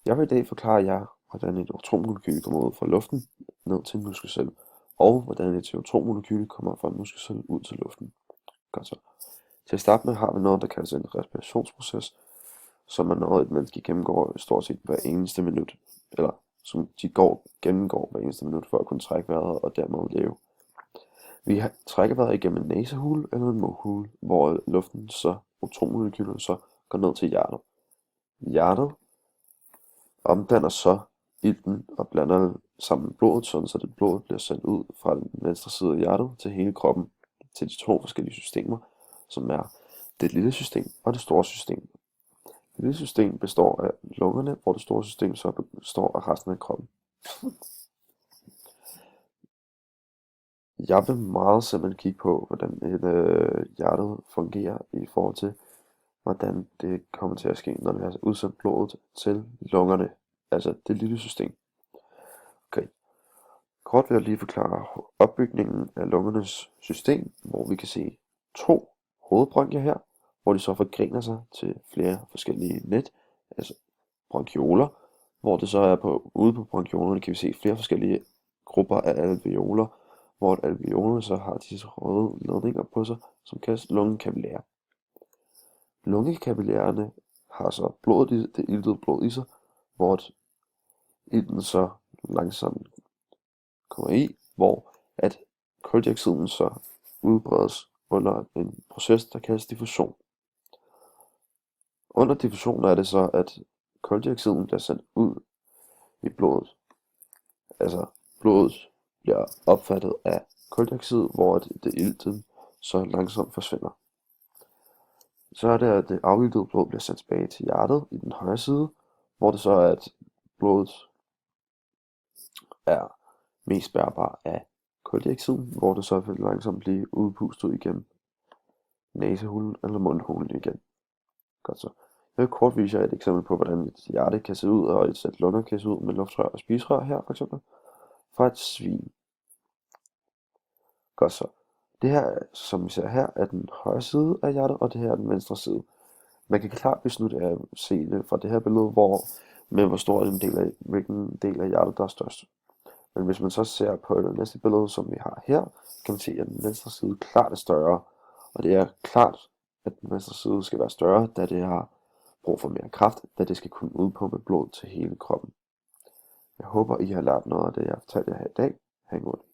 Jeg vil i dag forklare jer, hvordan et O2-molekyle kommer ud fra luften ned til en muskelcelle, og hvordan et CO2-molekyle kommer fra en muskelcelle ud til luften. Godt så. Til at starte med har vi noget, der kaldes en respirationsproces, som er noget, et menneske gennemgår stort set hver eneste minut, eller som de gennemgår hver eneste minut for at kunne trække vejret og dermed leve. Vi trækker vejret igennem en næsehule eller en mundhule, hvor luften så, O2-molekylet så går ned til hjertet. Hjertet omdanner så ilten og blander sammen med blodet, sådan så det blodet bliver sendt ud fra den venstre side af hjertet til hele kroppen, til de to forskellige systemer, som er det lille system og det store system. Det lille system består af lungerne, hvor det store system så består af resten af kroppen. Jeg vil meget simpelthen kigge på, hvordan hjertet fungerer i forhold til, hvordan det kommer til at ske, når vi har udsendt blodet til lungerne, altså det lille system. Okay. Kort vil jeg lige forklare opbygningen af lungernes system, hvor vi kan se to hovedbronkier her, hvor de så forgrener sig til flere forskellige net, altså bronchioler, hvor det så er ude på bronchiolerne kan vi se flere forskellige grupper af alveoler, hvor alveolerne så har disse røde ledninger på sig, som kaldes lungekapillærer. Lungekapillærerne har så det iltede blod i sig, hvor ilten så langsomt kommer i, hvor at kuldioxiden så udbredes under en proces, der kaldes diffusion. Under diffusion er det så, at kuldioxiden bliver sendt ud i blodet. Altså blodet bliver opfattet af kuldioxid, hvor det ilten så langsomt forsvinder. Så er det, at det afiltede blod bliver sendt tilbage til hjertet i den højre side, hvor det så er, at blodet er mest bærbar af kuldioxiden, hvor det så vil langsomt blive udpustet igennem næsehulen eller mundhulen igen. Godt så. Jeg vil kort vise jer et eksempel på, hvordan et hjerte kan se ud, og et sæt lunger kan se ud med luftrør og spiserør her for eksempel, fra et svin. Godt så. Det her, som vi ser her, er den højre side af hjertet, og det her er den venstre side. Man kan klart beslutte at se det fra det her billede, hvor stor hvilken del af hjertet, der er størst. Men hvis man så ser på det næste billede, som vi har her, kan man se, at den venstre side klart er større. Og det er klart, at den venstre side skal være større, da det har brug for mere kraft, da det skal kunne udpumpe blod til hele kroppen. Jeg håber, I har lært noget af det, jeg har fortalt jer her i dag. Ha' en god dag.